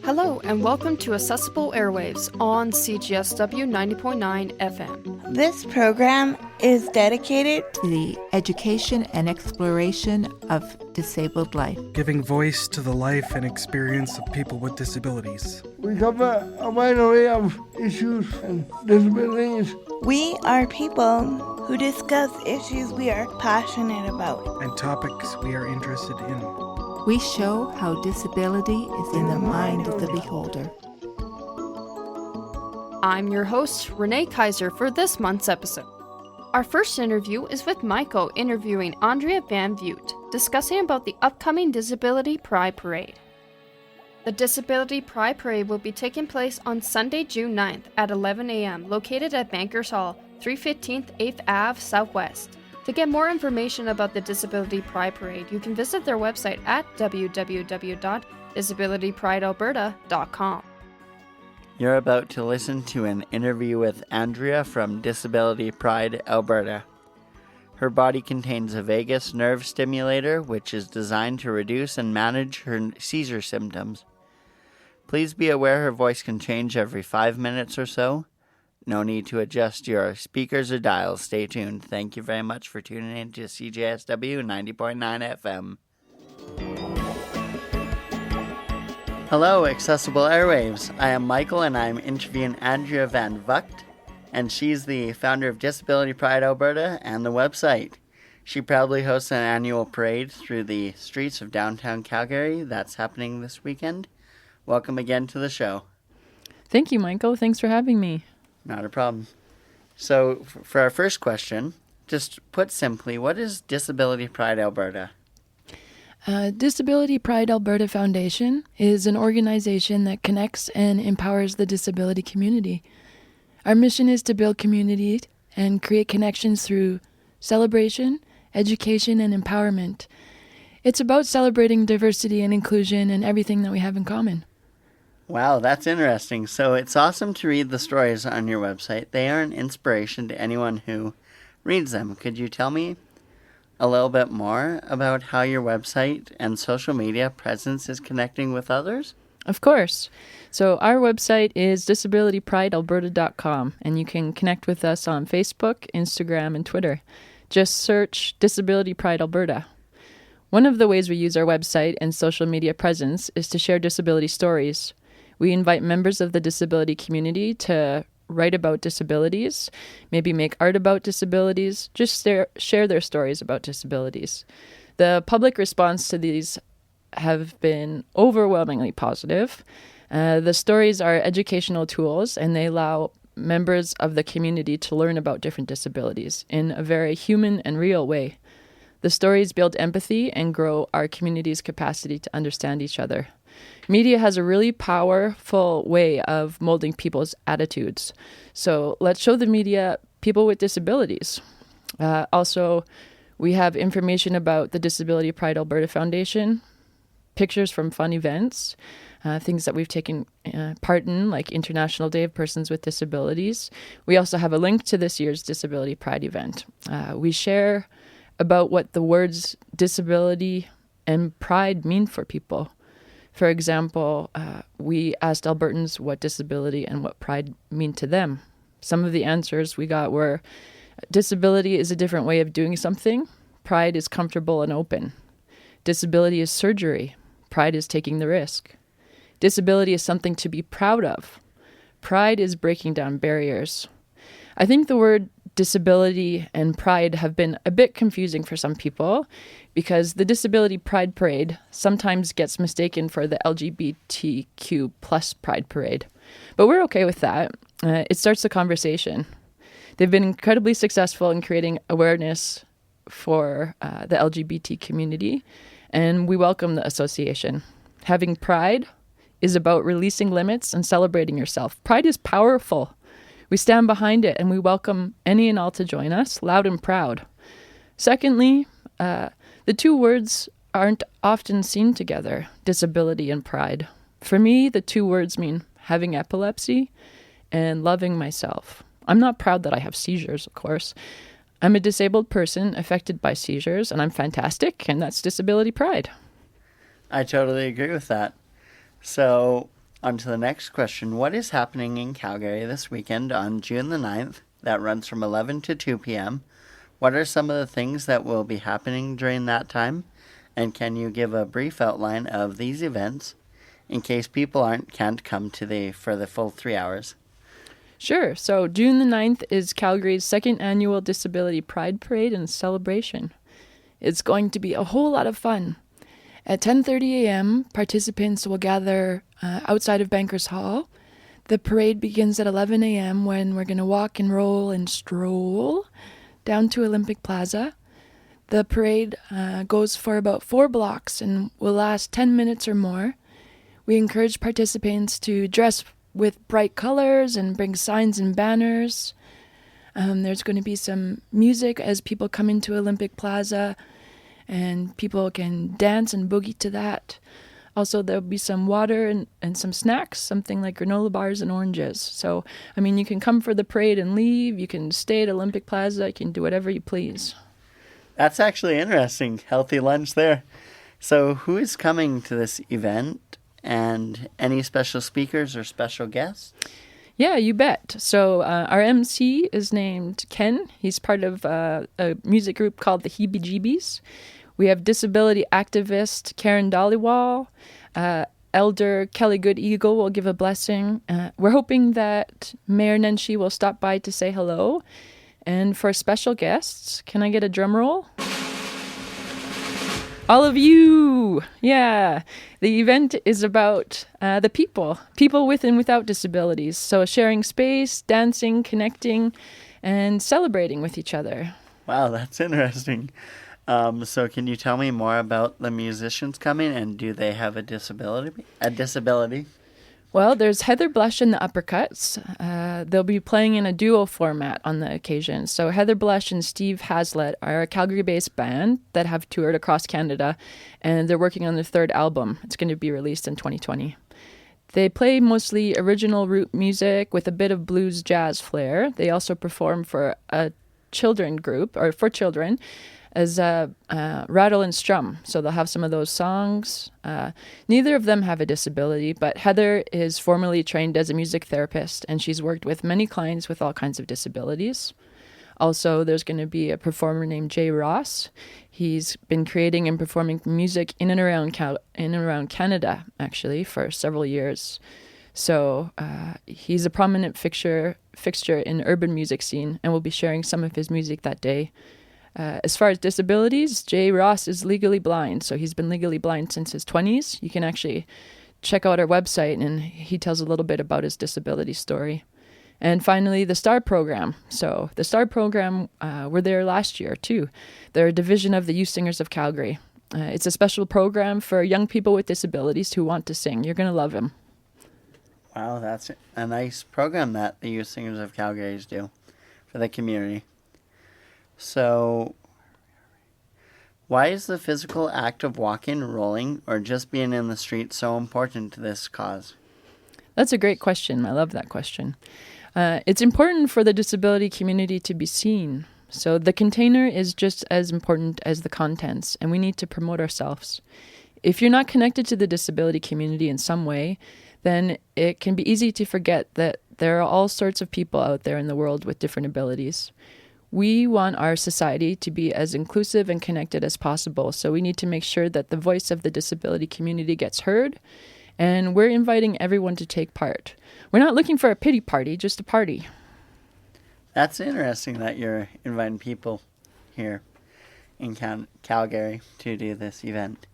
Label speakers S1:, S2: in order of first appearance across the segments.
S1: Hello and welcome to Accessible Airwaves on CGSW 90.9 FM.
S2: This program is dedicated
S3: to the education and exploration of disabled life,
S4: giving voice to the life and experience of people with disabilities.
S5: We cover a wide array of issues and disabilities.
S2: We are people who discuss issues we are passionate about
S4: and topics we are interested in.
S3: We show how disability is in the mind of the beholder.
S1: I'm your host, Rene Kaiser, for this month's episode. Our first interview is with Michael interviewing Andrea Van Vught, discussing about the upcoming Disability Pride Parade. The Disability Pride Parade will be taking place on Sunday, June 9th at 11 a.m., located at Bankers Hall, 315th 8th Ave Southwest. To get more information about the Disability Pride Parade, you can visit their website at www.disabilitypridealberta.com.
S6: You're about to listen to an interview with Andrea from Disability Pride Alberta. Her body contains a vagus nerve stimulator, which is designed to reduce and manage her seizure symptoms. Please be aware her voice can change every 5 minutes or so. No need to adjust your speakers or dials. Stay tuned. Thank you very much for tuning in to CJSW 90.9 FM. Hello, Accessible Airwaves. I am Michael, and I'm interviewing Andrea Van Vught, and she's the founder of Disability Pride Alberta and the website. She proudly hosts an annual parade through the streets of downtown Calgary that's happening this weekend. Welcome again to the show.
S7: Thank you, Michael. Thanks for having me.
S6: Not a problem. So, for our first question, just put simply, what is Disability Pride Alberta?
S7: Disability Pride Alberta Foundation is an organization that connects and empowers the disability community. Our mission is to build community and create connections through celebration, education, and empowerment. It's about celebrating diversity and inclusion and everything that we have in common.
S6: Wow, that's interesting. So it's awesome to read the stories on your website. They are an inspiration to anyone who reads them. Could you tell me a little bit more about how your website and social media presence is connecting with others?
S7: Of course. So our website is disabilitypridealberta.com, and you can connect with us on Facebook, Instagram, and Twitter. Just search Disability Pride Alberta. One of the ways we use our website and social media presence is to share disability stories. We invite members of the disability community to write about disabilities, maybe make art about disabilities, just share their stories about disabilities. The public response to these have been overwhelmingly positive. The stories are educational tools, and they allow members of the community to learn about different disabilities in a very human and real way. The stories build empathy and grow our community's capacity to understand each other. Media has a really powerful way of molding people's attitudes. So let's show the media people with disabilities. Also, we have information about the Disability Pride Alberta Foundation, pictures from fun events, things that we've taken part in, like International Day of Persons with Disabilities. We also have a link to this year's Disability Pride event. We share about what the words disability and pride mean for people. For example, we asked Albertans what disability and what pride mean to them. Some of the answers we got were, disability is a different way of doing something. Pride is comfortable and open. Disability is surgery. Pride is taking the risk. Disability is something to be proud of. Pride is breaking down barriers. I think the word disability and pride have been a bit confusing for some people because the Disability Pride Parade sometimes gets mistaken for the LGBTQ plus Pride Parade. But we're okay with that. It starts the conversation. They've been incredibly successful in creating awareness for the LGBT community, and we welcome the association. Having pride is about releasing limits and celebrating yourself. Pride is powerful. We stand behind it, and we welcome any and all to join us, loud and proud. Secondly, the two words aren't often seen together, disability and pride. For me, the two words mean having epilepsy and loving myself. I'm not proud that I have seizures, of course. I'm a disabled person affected by seizures, and I'm fantastic, and that's disability pride.
S6: I totally agree with that. So, on to the next question. What is happening in Calgary this weekend on June the 9th that runs from 11 to 2 p.m.? What are some of the things that will be happening during that time? And can you give a brief outline of these events in case people can't come for the full 3 hours?
S7: Sure. So June the 9th is Calgary's second annual Disability Pride Parade and celebration. It's going to be a whole lot of fun. At 10:30 a.m., participants will gather outside of Bankers Hall. The parade begins at 11 a.m. when we're going to walk and roll and stroll down to Olympic Plaza. The parade goes for about 4 blocks and will last 10 minutes or more. We encourage participants to dress with bright colors and bring signs and banners. There's going to be some music as people come into Olympic Plaza, and people can dance and boogie to that. Also, there'll be some water and some snacks, something like granola bars and oranges. So, you can come for the parade and leave. You can stay at Olympic Plaza. You can do whatever you please.
S6: That's actually interesting. Healthy lunch there. So who is coming to this event, and any special speakers or special guests?
S7: Yeah, you bet. So our MC is named Ken. He's part of a music group called the Heebie Jeebies. We have disability activist Karen Dollywall. Elder Kelly Good Eagle will give a blessing. We're hoping that Mayor Nenshi will stop by to say hello. And for special guests, can I get a drum roll? All of you! Yeah. The event is about the people with and without disabilities. So sharing space, dancing, connecting, and celebrating with each other.
S6: Wow, that's interesting. So can you tell me more about the musicians coming, and do they have a disability?
S7: Well, there's Heather Blush and the Uppercuts. They'll be playing in a duo format on the occasion. So Heather Blush and Steve Haslett are a Calgary-based band that have toured across Canada, and they're working on their third album. It's going to be released in 2020. They play mostly original root music with a bit of blues jazz flair. They also perform for a children group, or for children, as Rattle and Strum. So they'll have some of those songs. Neither of them have a disability, but Heather is formally trained as a music therapist, and she's worked with many clients with all kinds of disabilities. Also, there's going to be a performer named Jay Ross. He's been creating and performing music in and around Canada, actually, for several years. So he's a prominent fixture in urban music scene, and will be sharing some of his music that day. As far as disabilities, Jay Ross is legally blind, so he's been legally blind since his 20s. You can actually check out our website, and he tells a little bit about his disability story. And finally, the STAR program. So the STAR program were there last year, too. They're a division of the Youth Singers of Calgary. It's a special program for young people with disabilities who want to sing. You're going to love him.
S6: Wow, that's a nice program that the Youth Singers of Calgary do for the community. So, why is the physical act of walking, rolling, or just being in the street so important to this cause?
S7: That's a great question. I love that question. It's important for the disability community to be seen. So the container is just as important as the contents, and we need to promote ourselves. If you're not connected to the disability community in some way, then it can be easy to forget that there are all sorts of people out there in the world with different abilities. We want our society to be as inclusive and connected as possible, so we need to make sure that the voice of the disability community gets heard, and we're inviting everyone to take part. We're not looking for a pity party, just a party.
S6: That's interesting that you're inviting people here in Calgary to do this event.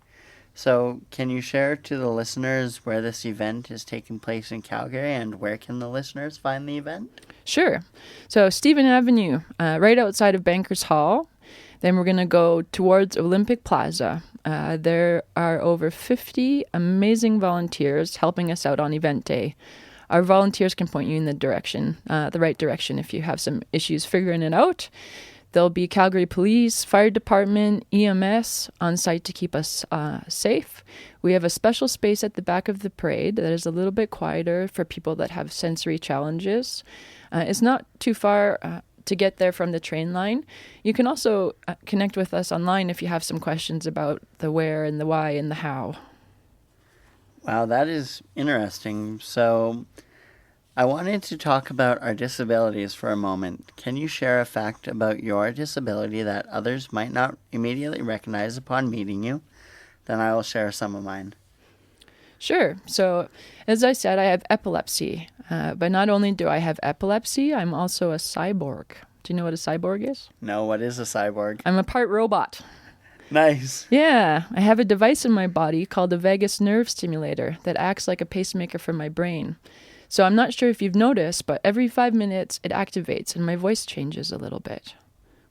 S6: So can you share to the listeners where this event is taking place in Calgary, and where can the listeners find the event?
S7: Sure. So Stephen Avenue, right outside of Bankers Hall. Then we're going to go towards Olympic Plaza. There are over 50 amazing volunteers helping us out on event day. Our volunteers can point you in the right direction if you have some issues figuring it out. There'll be Calgary Police, Fire Department, EMS on site to keep us safe. We have a special space at the back of the parade that is a little bit quieter for people that have sensory challenges. It's not too far to get there from the train line. You can also connect with us online if you have some questions about the where and the why and the how.
S6: Wow, that is interesting. So, I wanted to talk about our disabilities for a moment. Can you share a fact about your disability that others might not immediately recognize upon meeting you? Then I will share some of mine.
S7: Sure. So, as I said, I have epilepsy. But not only do I have epilepsy, I'm also a cyborg. Do you know what a cyborg is?
S6: No, what is a cyborg?
S7: I'm a part robot.
S6: Nice.
S7: Yeah, I have a device in my body called a vagus nerve stimulator that acts like a pacemaker for my brain. So I'm not sure if you've noticed, but every 5 minutes it activates and my voice changes a little bit.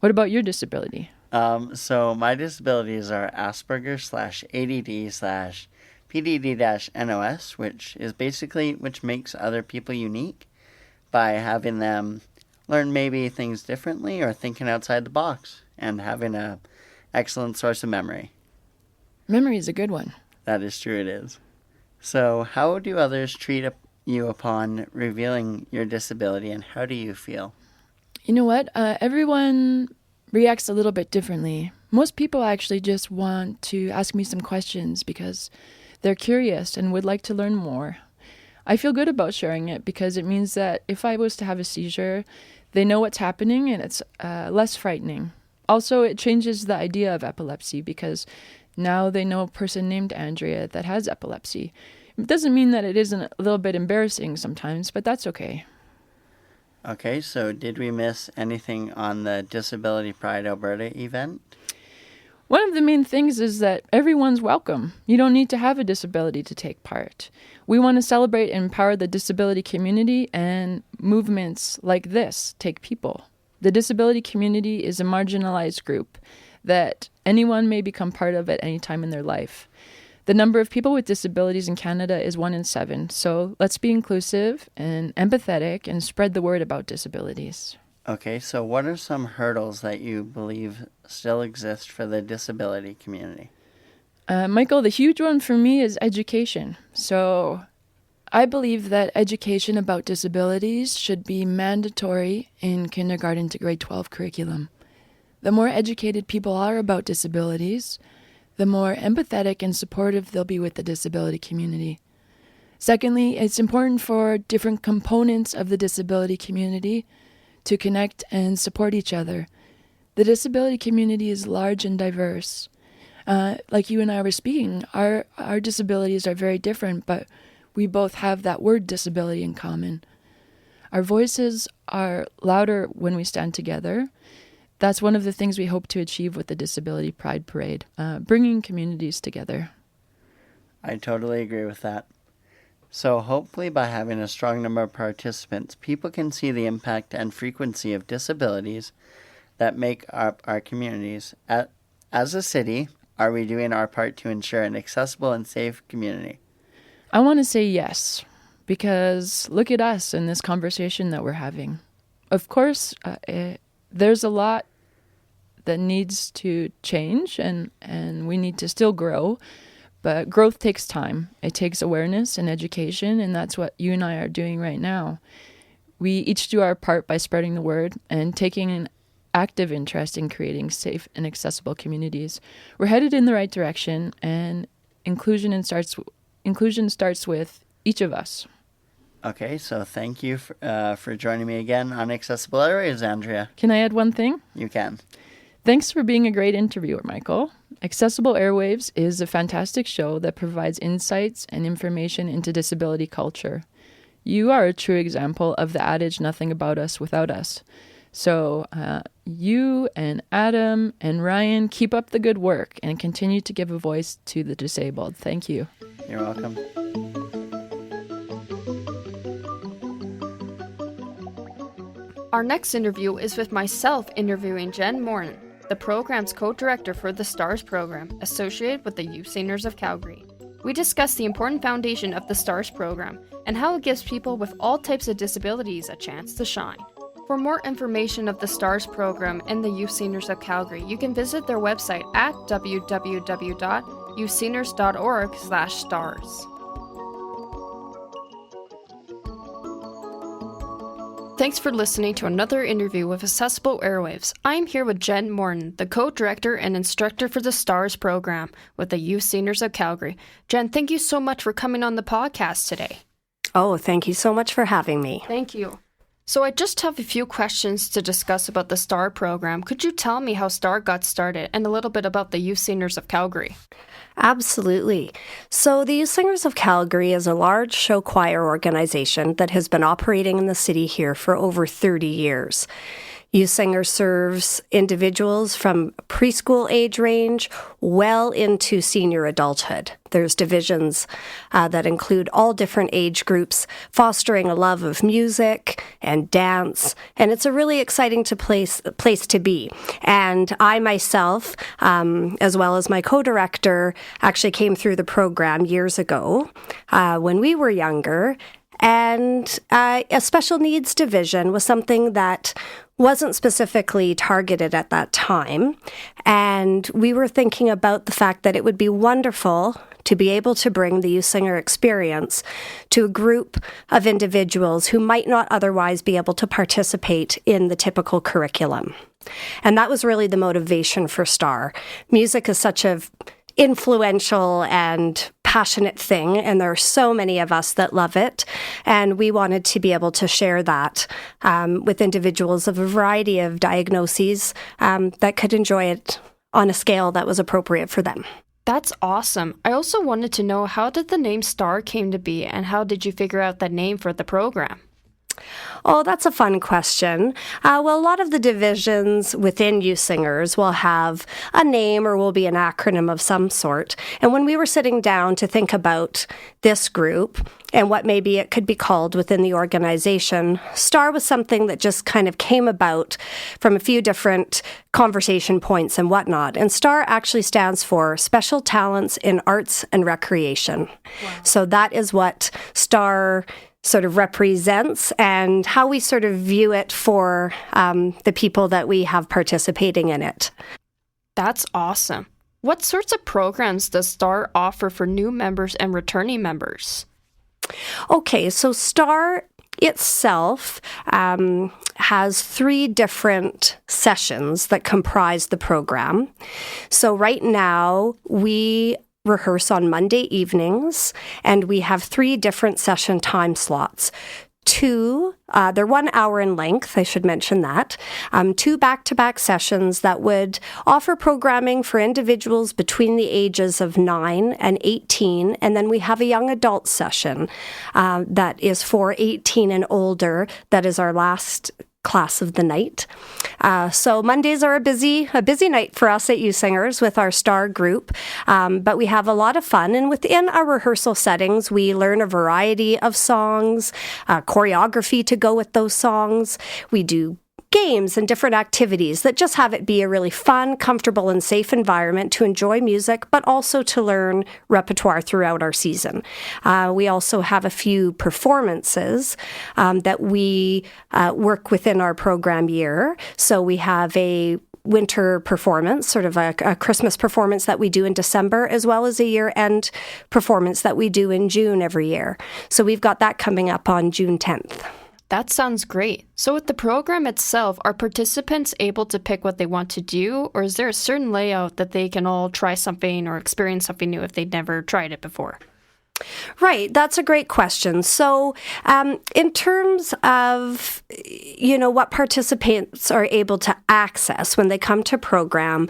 S7: What about your disability?
S6: So my disabilities are Asperger/ADD/PDD-NOS, which makes other people unique by having them learn maybe things differently or thinking outside the box and having a excellent source of memory.
S7: Memory is a good one.
S6: That is true, it is. So how do others treat you upon revealing your disability, and how do you feel?
S7: You know what? Everyone reacts a little bit differently. Most people actually just want to ask me some questions because they're curious and would like to learn more. I feel good about sharing it because it means that if I was to have a seizure, they know what's happening and it's less frightening. Also, it changes the idea of epilepsy because now they know a person named Andrea that has epilepsy. It doesn't mean that it isn't a little bit embarrassing sometimes, but that's okay.
S6: Okay, so did we miss anything on the Disability Pride Alberta event?
S7: One of the main things is that everyone's welcome. You don't need to have a disability to take part. We want to celebrate and empower the disability community, and movements like this take people. The disability community is a marginalized group that anyone may become part of at any time in their life. The number of people with disabilities in Canada is 1 in 7, so let's be inclusive and empathetic and spread the word about disabilities.
S6: Okay, so what are some hurdles that you believe still exist for the disability community?
S7: Michael, the huge one for me is education. So I believe that education about disabilities should be mandatory in kindergarten to grade 12 curriculum. The more educated people are about disabilities, the more empathetic and supportive they'll be with the disability community. Secondly, it's important for different components of the disability community to connect and support each other. The disability community is large and diverse. Like you and I were speaking, our disabilities are very different, but we both have that word disability in common. Our voices are louder when we stand together. That's one of the things we hope to achieve with the Disability Pride Parade, bringing communities together.
S6: I totally agree with that. So hopefully by having a strong number of participants, people can see the impact and frequency of disabilities that make up our communities. As a city, are we doing our part to ensure an accessible and safe community?
S7: I want to say yes, because look at us in this conversation that we're having. Of course, there's a lot that needs to change and we need to still grow, but growth takes time. It takes awareness and education, and that's what you and I are doing right now. We each do our part by spreading the word and taking an active interest in creating safe and accessible communities. We're headed in the right direction, and inclusion starts with each of us.
S6: Okay, so thank you for joining me again on Accessible Airwaves, Andrea.
S7: Can I add one thing?
S6: You can.
S7: Thanks for being a great interviewer, Michael. Accessible Airwaves is a fantastic show that provides insights and information into disability culture. You are a true example of the adage, nothing about us without us. So you and Adam and Ryan, keep up the good work and continue to give a voice to the disabled. Thank you.
S6: You're welcome.
S1: Our next interview is with myself interviewing Jen Morton, the program's co-director for the STARS program, associated with the Youth Seniors of Calgary. We discuss the important foundation of the STARS program and how it gives people with all types of disabilities a chance to shine. For more information of the STARS program and the Youth Seniors of Calgary, you can visit their website at www.youthseniors.org/stars. Thanks for listening to another interview with Accessible Airwaves. I'm here with Jen Morton, the co-director and instructor for the STARS program with the Youth Seniors of Calgary. Jen, thank you so much for coming on the podcast today.
S8: Oh, thank you so much for having me.
S1: Thank you. So I just have a few questions to discuss about the STAR program. Could you tell me how STAR got started and a little bit about the Youth Seniors of Calgary?
S8: Absolutely. So the Youth Singers of Calgary is a large show choir organization that has been operating in the city here for over 30 years. Youth Singer serves individuals from preschool age range well into senior adulthood. There's divisions that include all different age groups, fostering a love of music and dance, and it's a really exciting place to be. And I myself, as well as my co-director, actually came through the program years ago when we were younger. And a special needs division was something that wasn't specifically targeted at that time. And we were thinking about the fact that it would be wonderful to be able to bring the Youth Singer experience to a group of individuals who might not otherwise be able to participate in the typical curriculum. And that was really the motivation for STAR. Music is such a influential and passionate thing, and there are so many of us that love it, and we wanted to be able to share that with individuals of a variety of diagnoses that could enjoy it on a scale that was appropriate for them.
S1: That's awesome. I also wanted to know, how did the name STAR came to be, and how did you figure out the name for the program?
S8: Oh, that's a fun question. Well, a lot of the divisions within Youth Singers will have a name or will be an acronym of some sort. And when we were sitting down to think about this group and what maybe it could be called within the organization, STAR was something that just kind of came about from a few different conversation points and whatnot. And STAR actually stands for Special Talents in Arts and Recreation. Wow. So that is what STAR sort of represents and how we sort of view it for the people that we have participating in it.
S1: That's awesome. What sorts of programs does STAR offer for new members and returning members?
S8: Okay, so STAR itself has 3 different sessions that comprise the program. So right now, we rehearse on Monday evenings, and we have 3 different session time slots. 2, they're 1 hour in length, I should mention that. 2 back-to-back sessions that would offer programming for individuals between the ages of 9 and 18. And then we have a young adult session that is for 18 and older. That is our last class of the night. So Mondays are a busy night for us at Youth Singers with our STAR group, but we have a lot of fun. And within our rehearsal settings, we learn a variety of songs, choreography to go with those songs. We do games and different activities that just have it be a really fun, comfortable, and safe environment to enjoy music, but also to learn repertoire throughout our season. We also have a few performances that we work within our program year. So we have a winter performance, sort of a Christmas performance that we do in December, as well as a year-end performance that we do in June every year. So we've got that coming up on June 10th.
S1: That sounds great. So with the program itself, are participants able to pick what they want to do, or is there a certain layout that they can all try something or experience something new if they'd never tried it before?
S8: Right, that's a great question. So in terms of, what participants are able to access when they come to program,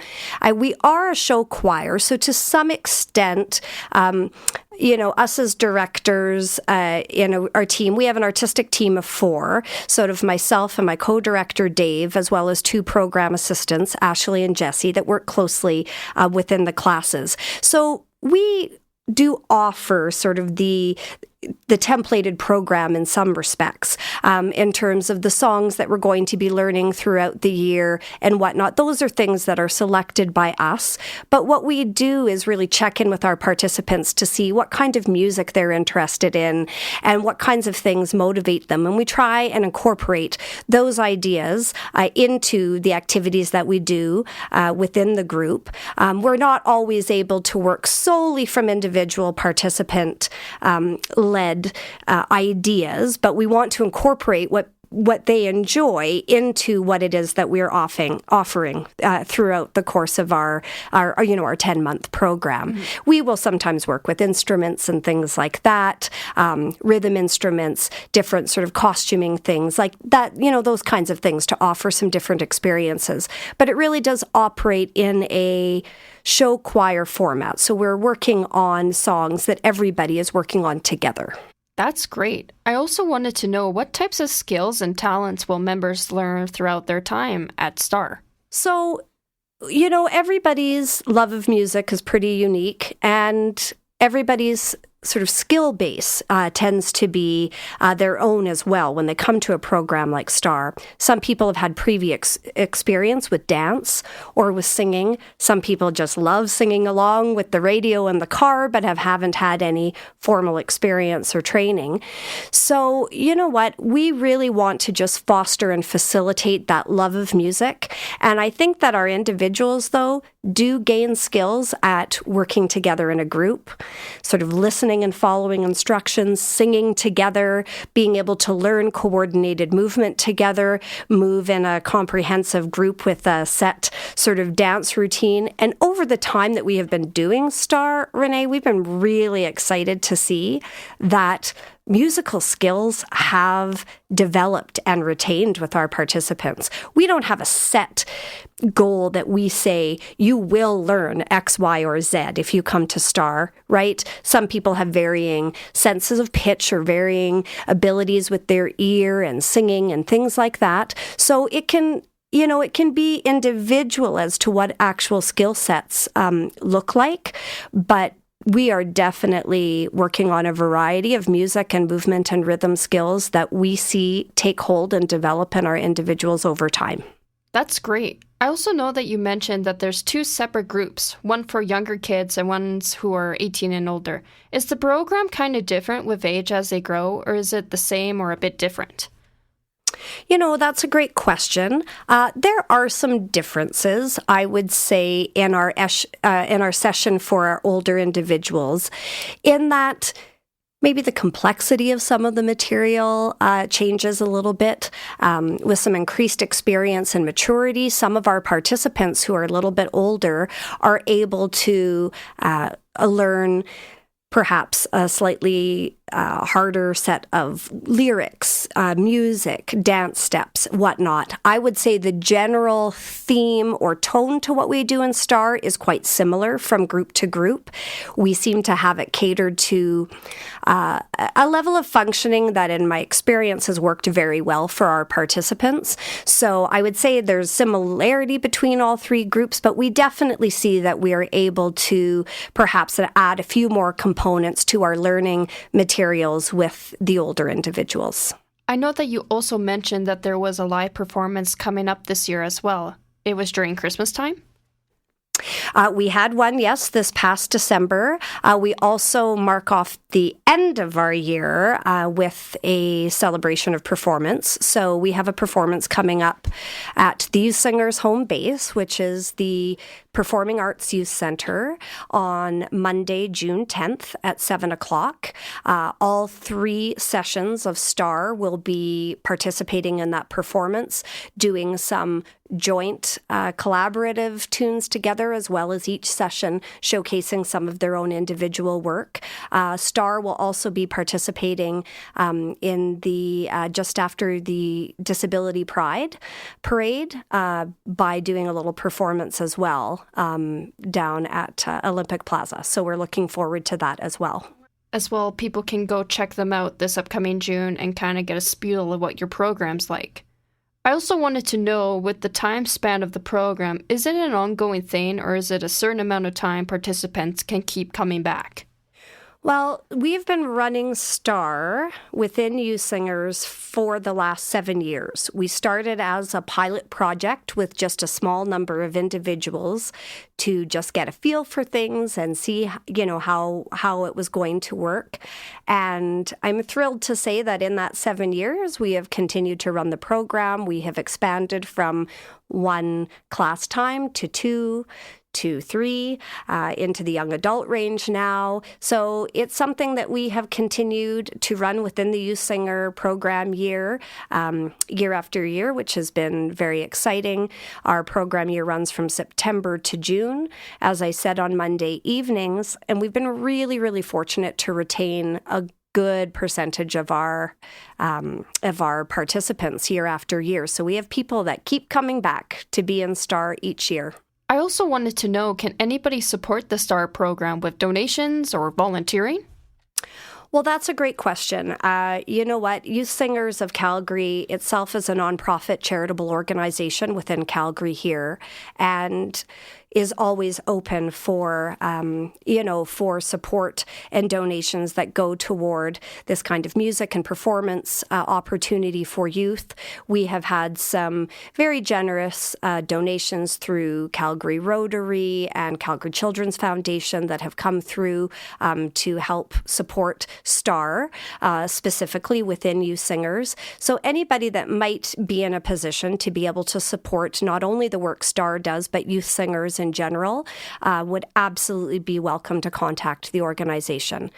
S8: we are a show choir. So to some extent, us as directors in our team, we have an artistic team of 4, sort of myself and my co-director, Dave, as well as 2 program assistants, Ashley and Jesse, that work closely within the classes. So we do offer sort of the templated program in some respects, in terms of the songs that we're going to be learning throughout the year and whatnot. Those are things that are selected by us. But what we do is really check in with our participants to see what kind of music they're interested in and what kinds of things motivate them. And we try and incorporate those ideas into the activities that we do within the group. We're not always able to work solely from individual participant led ideas, but we want to incorporate what what they enjoy into what it is that we're offering throughout the course of our 10-month program. Mm-hmm. We will sometimes work with instruments and things like that, rhythm instruments, different sort of costuming things like that, those kinds of things to offer some different experiences. But it really does operate in a show choir format. So we're working on songs that everybody is working on together.
S1: That's great. I also wanted to know what types of skills and talents will members learn throughout their time at STAR?
S8: So, everybody's love of music is pretty unique, and everybody's sort of skill base tends to be their own as well when they come to a program like STAR. Some people have had previous experience with dance or with singing. Some people just love singing along with the radio in the car but haven't had any formal experience or training. So, you know what? We really want to just foster and facilitate that love of music. And I think that our individuals, though, do gain skills at working together in a group, sort of listening and following instructions, singing together, being able to learn coordinated movement together, move in a comprehensive group with a set sort of dance routine. And over the time that we have been doing STAR, Rene, we've been really excited to see that musical skills have developed and retained with our participants. We don't have a set goal that we say you will learn X, Y, or Z if you come to STAR, right? Some people have varying senses of pitch or varying abilities with their ear and singing and things like that. So it can be individual as to what actual skill sets look like, but we are definitely working on a variety of music and movement and rhythm skills that we see take hold and develop in our individuals over time.
S1: That's great. I also know that you mentioned that there's 2 separate groups, one for younger kids and ones who are 18 and older. Is the program kind of different with age as they grow, or is it the same or a bit different?
S8: That's a great question. There are some differences, I would say, in our session for our older individuals, in that maybe the complexity of some of the material changes a little bit. With some increased experience and maturity, some of our participants who are a little bit older are able to learn perhaps a slightly harder set of lyrics, music, dance steps, whatnot. I would say the general theme or tone to what we do in STAR is quite similar from group to group. We seem to have it catered to a level of functioning that, in my experience, has worked very well for our participants. So I would say there's similarity between all 3 groups, but we definitely see that we are able to perhaps add a few more components to our learning materials with the older individuals.
S1: I know that you also mentioned that there was a live performance coming up this year as well. It was during Christmas time?
S8: We had one, yes, this past December. We also mark off the end of our year with a celebration of performance. So we have a performance coming up at the Youth Singers Home Base, which is the Performing Arts Youth Center, on Monday, June 10th at 7 o'clock. All 3 sessions of STAR will be participating in that performance, doing some joint collaborative tunes together, as well as each session showcasing some of their own individual work. STAR will also be participating in the just after the Disability Pride Parade by doing a little performance as well down at Olympic Plaza. So we're looking forward to that as well.
S1: As well, people can go check them out this upcoming June and kind of get a spiel of what your program's like. I also wanted to know, with the time span of the program, is it an ongoing thing, or is it a certain amount of time participants can keep coming back?
S8: Well, we've been running STAR within Youth Singers for the last 7 years. We started as a pilot project with just a small number of individuals to just get a feel for things and see, how it was going to work. And I'm thrilled to say that in that 7 years, we have continued to run the program. We have expanded from 1 class time to 2 to 3, into the young adult range now. So it's something that we have continued to run within the Youth Singer program year after year, which has been very exciting. Our program year runs from September to June, as I said, on Monday evenings, and we've been really, really fortunate to retain a good percentage of our participants year after year. So we have people that keep coming back to be in STAR each year.
S1: I also wanted to know, can anybody support the STAR program with donations or volunteering?
S8: Well, that's a great question. You know what? Youth Singers of Calgary itself is a nonprofit charitable organization within Calgary here, and is always open for, for support and donations that go toward this kind of music and performance opportunity for youth. We have had some very generous donations through Calgary Rotary and Calgary Children's Foundation that have come through to help support STAR, specifically within Youth Singers. So anybody that might be in a position to be able to support not only the work STAR does, but Youth Singers in general, would absolutely be welcome to contact the organization.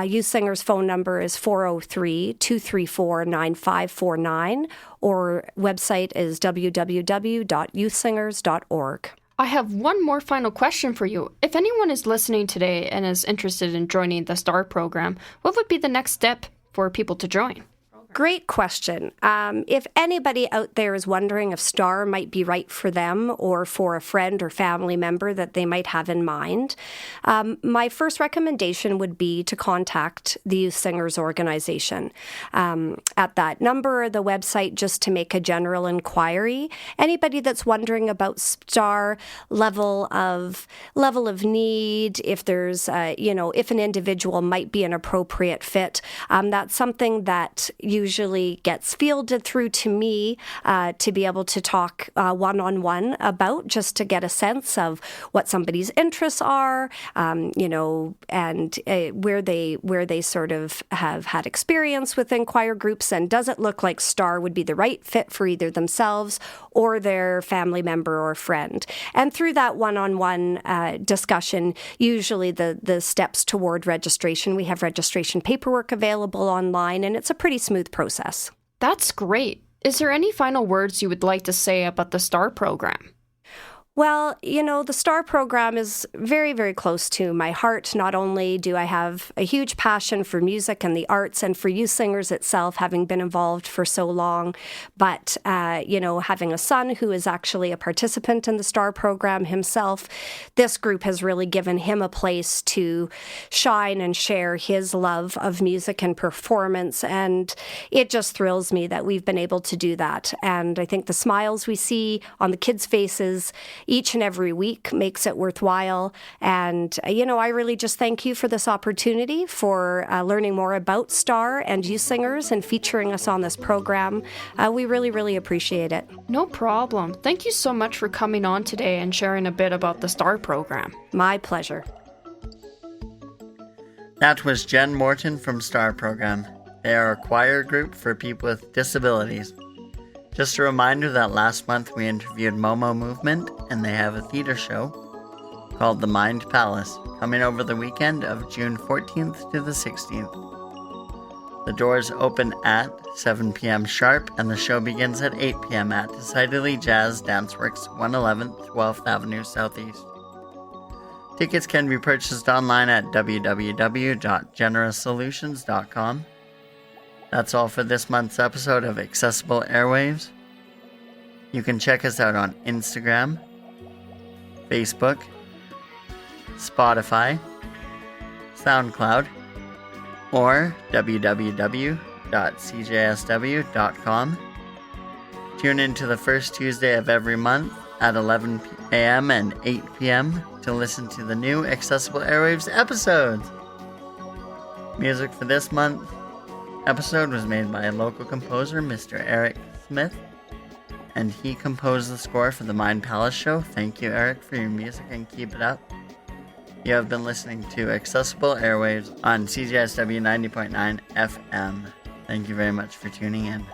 S8: Youth Singers' phone number is 403-234-9549, or website is www.youthsingers.org.
S1: I have one more final question for you. If anyone is listening today and is interested in joining the STAR program, what would be the next step for people to join?
S8: Great question. If anybody out there is wondering if STAR might be right for them or for a friend or family member that they might have in mind, my first recommendation would be to contact the Youth Singers organization. At that number or the website, just to make a general inquiry. Anybody that's wondering about STAR level of need, if there's, if an individual might be an appropriate fit, that's something that usually gets fielded through to me to be able to talk one-on-one about, just to get a sense of what somebody's interests are, and where they sort of have had experience within choir groups, and does it look like STAR would be the right fit for either themselves or their family member or friend. And through that one-on-one discussion, usually the steps toward registration, we have registration paperwork available online, and it's a pretty smooth process.
S1: That's great. Is there any final words you would like to say about the STAR program?
S8: Well, the STAR program is very, very close to my heart. Not only do I have a huge passion for music and the arts and for Youth Singers itself, having been involved for so long, but, having a son who is actually a participant in the STAR program himself, this group has really given him a place to shine and share his love of music and performance. And it just thrills me that we've been able to do that. And I think the smiles we see on the kids' faces each and every week makes it worthwhile. And, I really just thank you for this opportunity, for learning more about STAR and Youth Singers and featuring us on this program. We really, really appreciate it.
S1: No problem. Thank you so much for coming on today and sharing a bit about the STAR program.
S8: My pleasure.
S6: That was Jen Morton from STAR Program. They are a choir group for people with disabilities. Just a reminder that last month we interviewed Momo Movement, and they have a theater show called The Mind Palace, coming over the weekend of June 14th to the 16th. The doors open at 7 p.m. sharp, and the show begins at 8 p.m. at Decidedly Jazz Danceworks, 111th 12th Avenue Southeast. Tickets can be purchased online at www.generoussolutions.com. That's all for this month's episode of Accessible Airwaves. You can check us out on Instagram, Facebook, Spotify, SoundCloud, or www.cjsw.com. Tune in to the first Tuesday of every month at 11 a.m. and 8 p.m. to listen to the new Accessible Airwaves episodes. Music for this month episode was made by a local composer, Mr. Eric Smith, and he composed the score for the Mind Palace show. Thank you, Eric, for your music, and keep it up. You have been listening to Accessible Airwaves on CJSW 90.9 FM. Thank you very much for tuning in.